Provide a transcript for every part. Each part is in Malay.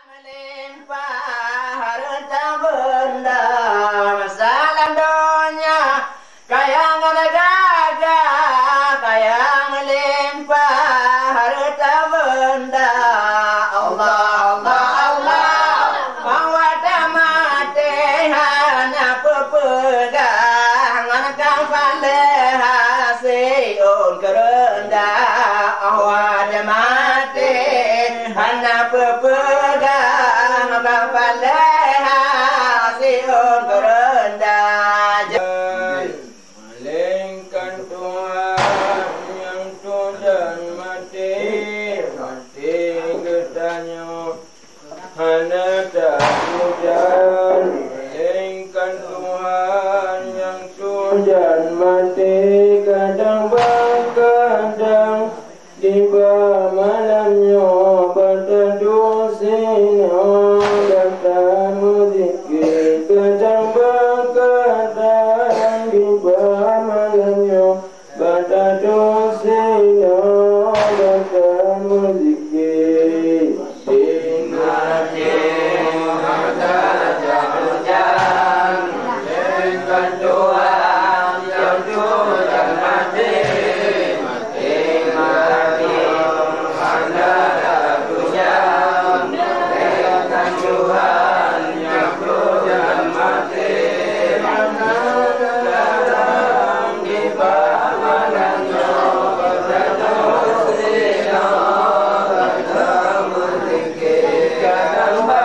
melimpah harta benda, masalah dunia kaya gagah, kaya melimpah harta benda. Allah Allah Allah, mawada mati hana pepegang, kang faleha siun kerendah. Mawada mati hana pepegang, kang faleha siun kerendah. Malingkan Tuhan yang Tuhan mati, mati getahnya hana tak hujan. Malingkan Tuhan yang Tuhan mati, kadang kadang tiba malamnya berteduh sino datang muzikir, kadang kadang tiba malamnya berteduh sino datang muzikir. Sinarnya ada hujan, malingkan Tuhan yang Tuhan mati, mati mati hana tak hujan. Malingkan Tuhan yang Tuhan mati, hana kadang tiba malamnya berteduh sino datang muzikir, kadang kadang berteduh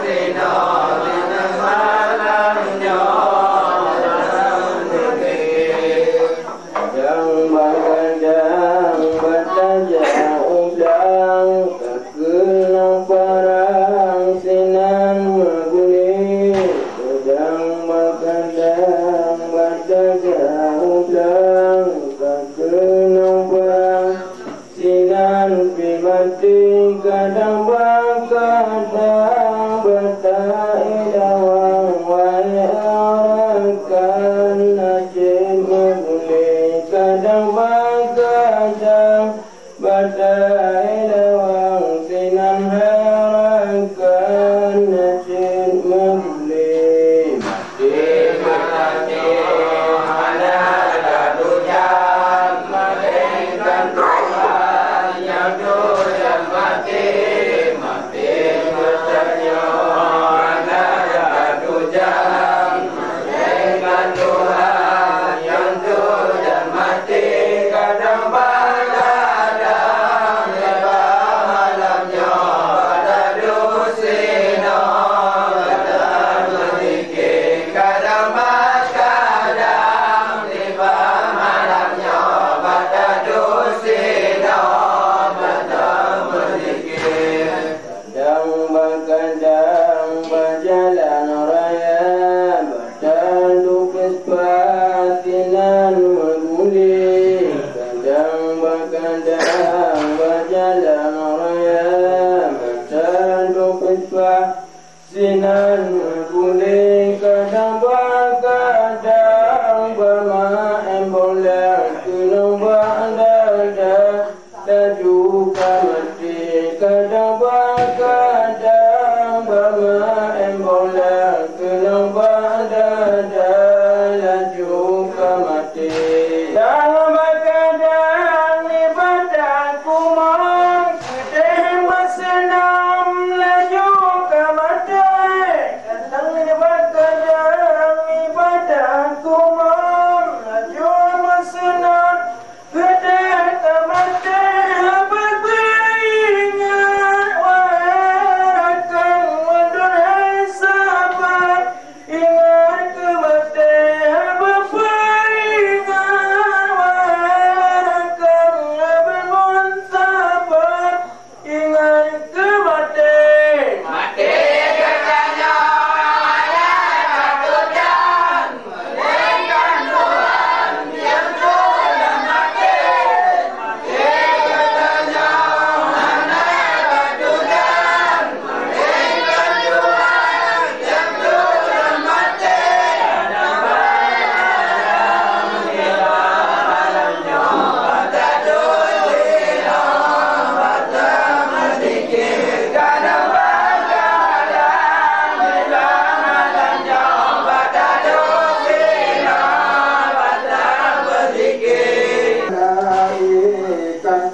sino malamnya datang muzikir. Kadang bertajak udang, tak kenal parang sinan bergulir. Kadang bertajak udang, tak kenal parang sinan pi mati. Kadang kadang bertai dawang wai arakan najib bergulir. Kadang kadang bertai dawang sinan harakan najib bergulir. Mati mati hana tak hujan, malingkan Tuhan yang Tuhan mati, mati bertanya hana tak hujan. Malingkan Tuhan yang Tuhan mati, kadang kadang tiba malamnya berteduh sino datang muzikir. Kadang kadang tiba malamnya berteduh sino datang muzikir. Kadang berjalan raya, bertanduk kespatinan bergulir. Kadang berjalan raya, bertanduk kespatinan bergulir. Kadang kadang bermain bola, kenang berada laju mati. Kadang kadang bermain bola, kenang berada laju mati. Dalam kadang ibadahku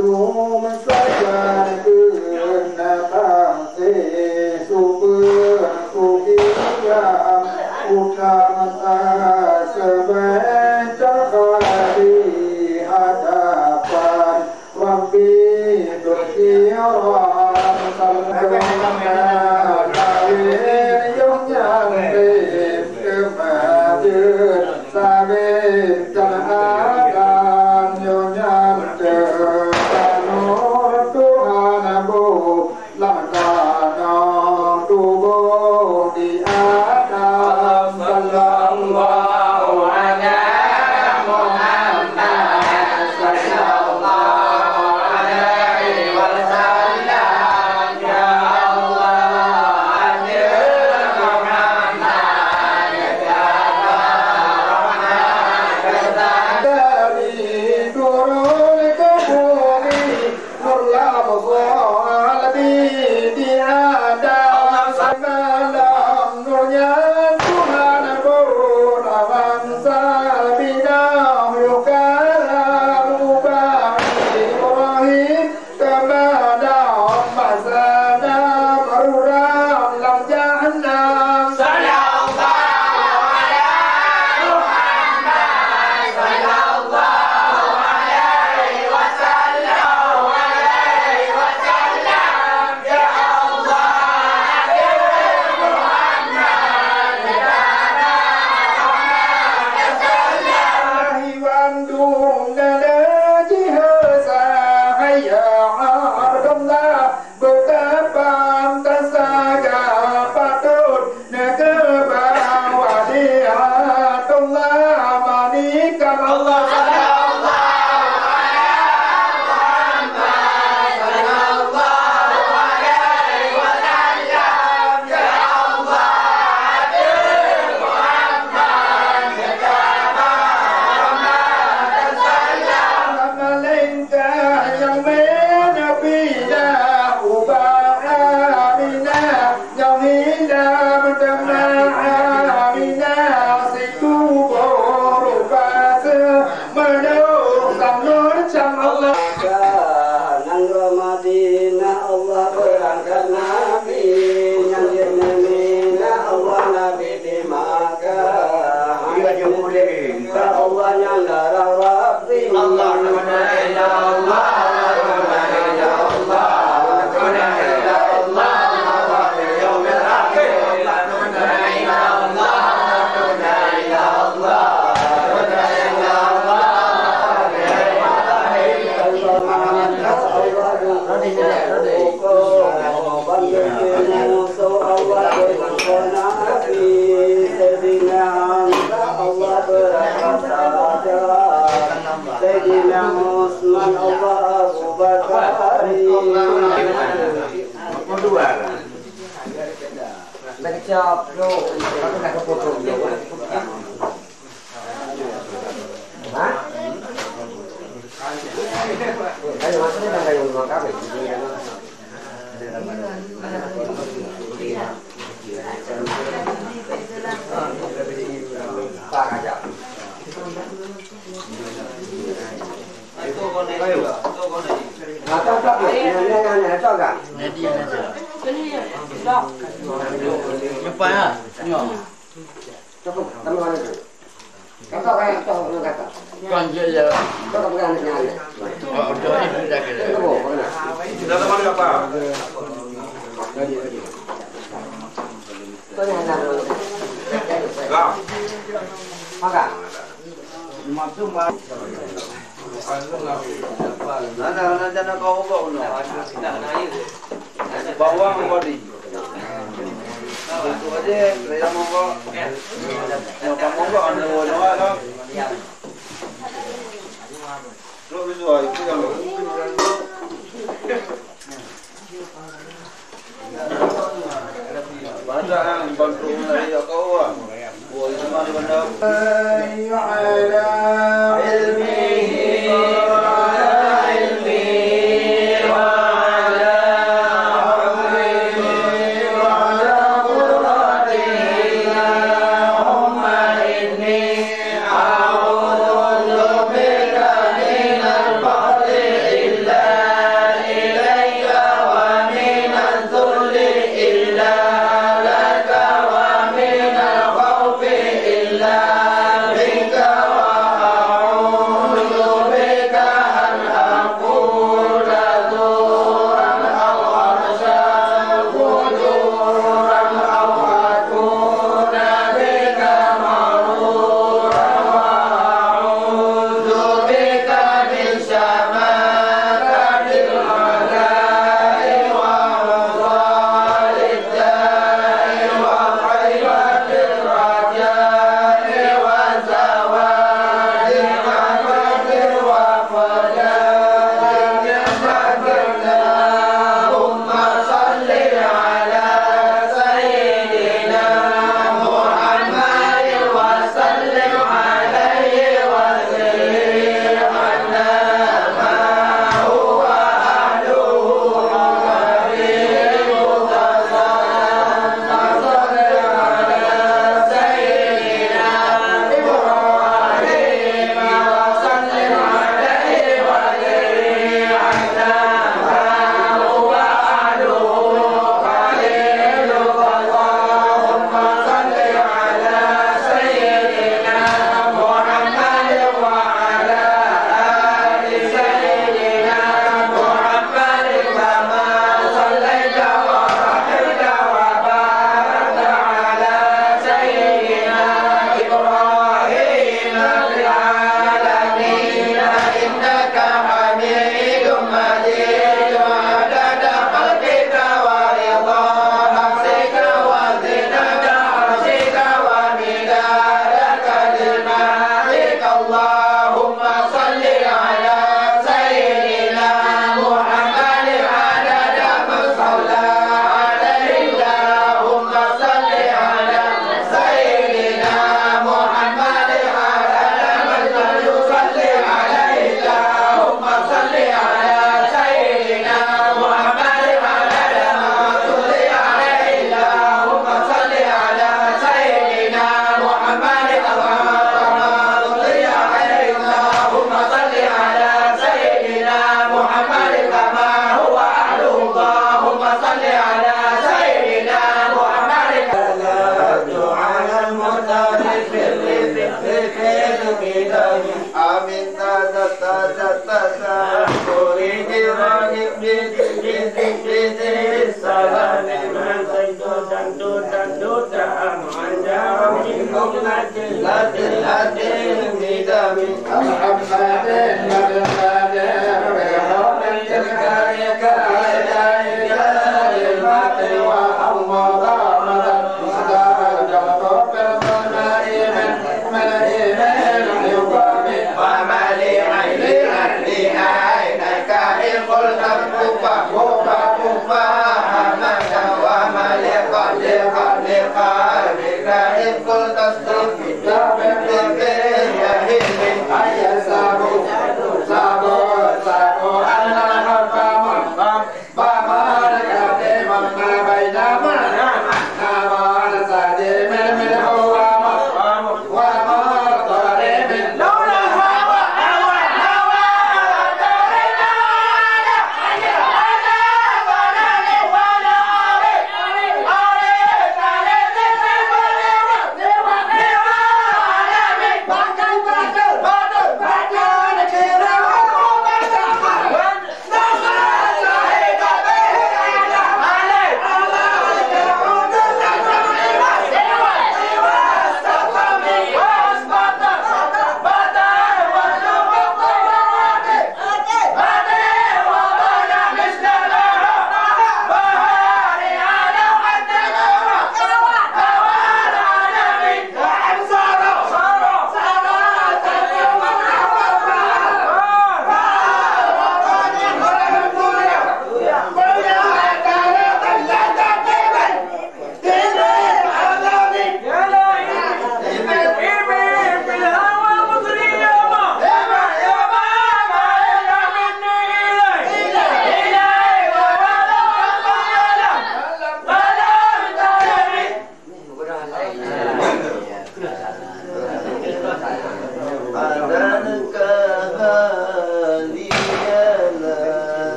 Tum saja kena kasih super kukiam utama sebentar di hadapan Rabbi berkiram sampai lahir yang nyampe kemajuan sabit jalan yang nyampe tanur Tuhan Abu lakana tubuh di atas sallallahu ala Muhammad sallallahu alaihi wasallam ya Allah ajil Muhammad ya Rahman dari turun ke bumi nurlah besar di atas malam nurnya Tuhan berawan sabidah yukalam ubani Ibrahim kepada masana maruram lam jahannam sallallahu ala Muhammad sallallahu alaihi wasallam ya Allah Bandung nada jihasa hayya ardallah betapa tasaga patut negara wadiatullah manikam Allah Sayyidina Usman Allah Abu Bakar إلا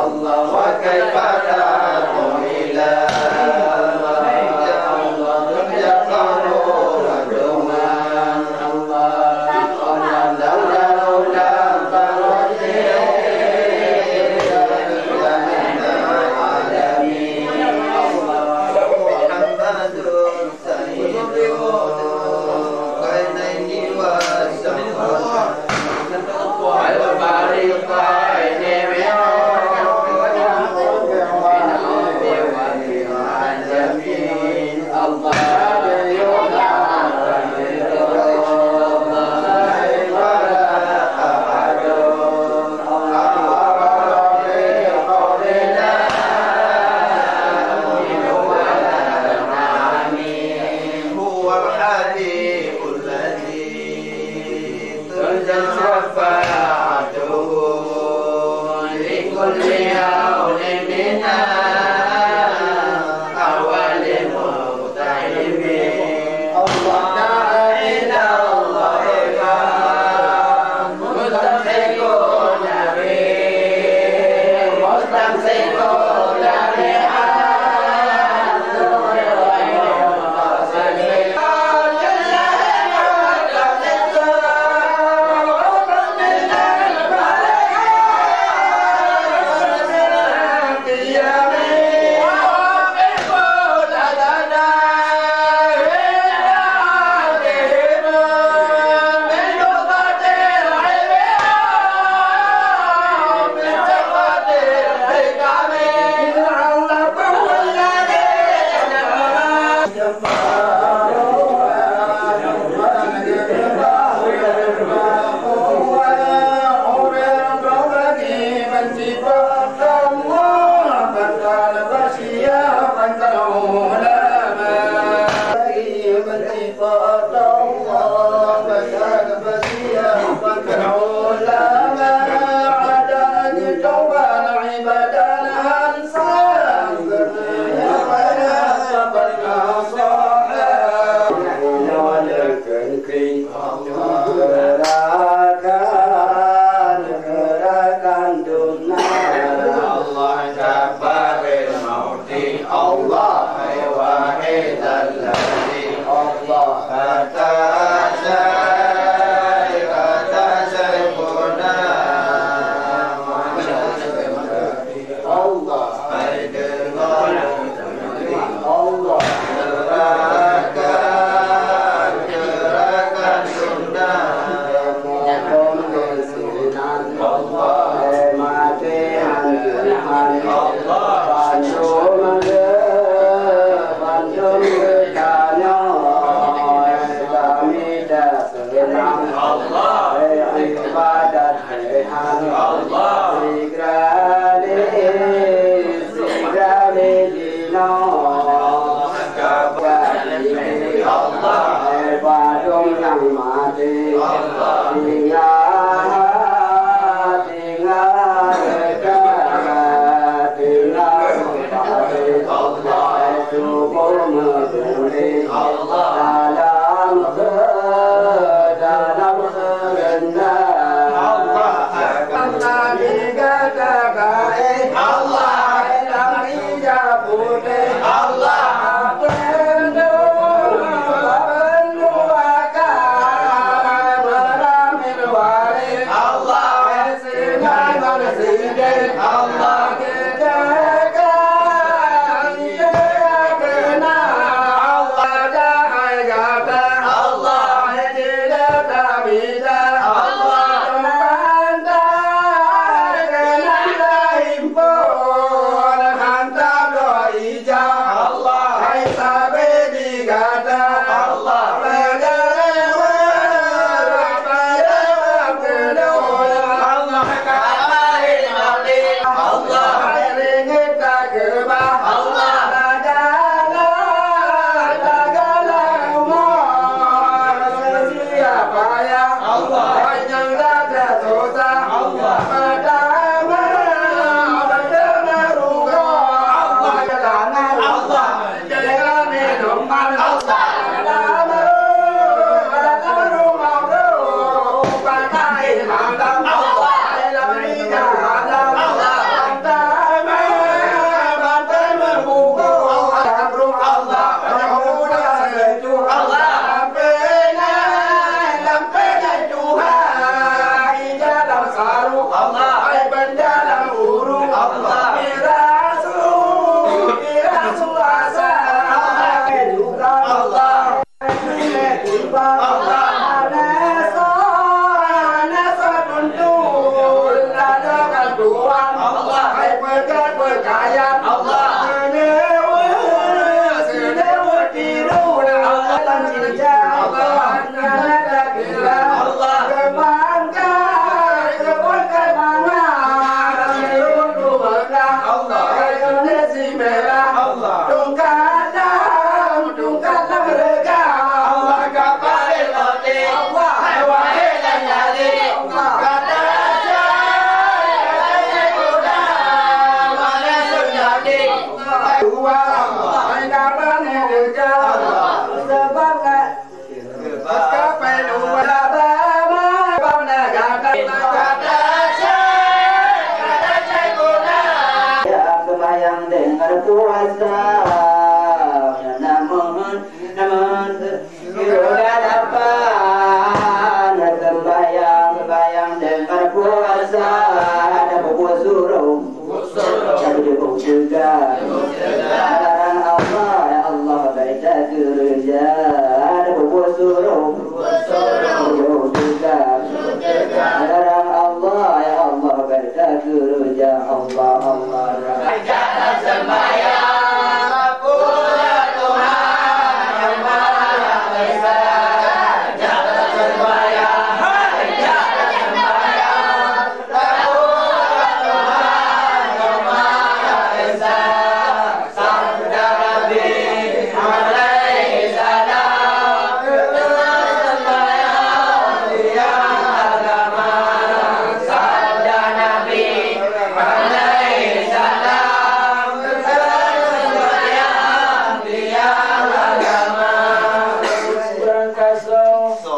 Allah Allah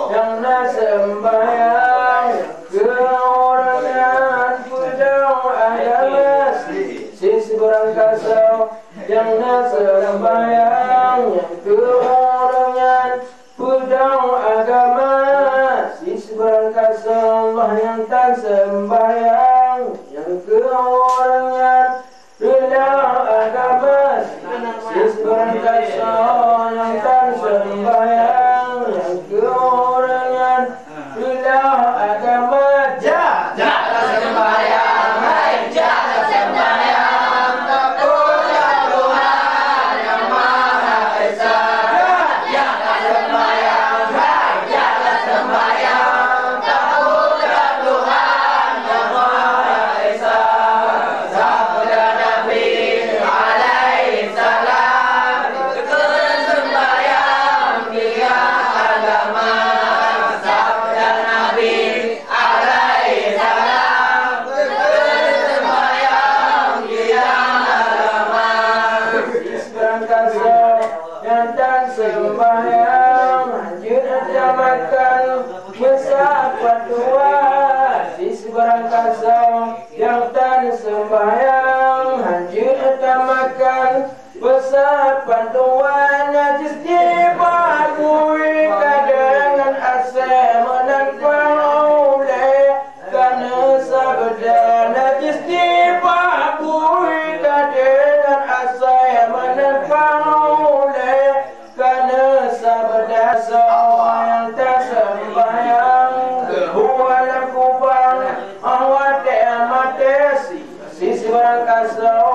yang nak sembahyang keorangan pudau agama sisi berangkasa yang nak sembahyang keorangan pudau agama sisi berangkasa Allah yang tak sembahyang yang keorangan pudau agama sisi berangkasa yang tak sembahyang yang keorangan pudau agama Jangan sembahyang, hai, jangan sembahyang, kepada Tuhan yang Maha Esa. Jangan sembahyang, hai, jangan sembahyang, kepada Tuhan yang Maha Esa. Sabda Nabi alaihi salam, kepada sembahyang dia agama. Sabda Nabi alaihi salam, kepada sembahyang dia agama. berangkasa yang tak sembahyang anjir makan bersapa tua sisi berangkasa yang tak sembahyang anjir makan bersapa tua najis dibagui kadangan asal menangkap oleh karena sabda najis dibagui kadangan asal menangkap oleh karena sabda seorang yang tak sembahyang kehualan kubang awak tak matesi sisi berangkasa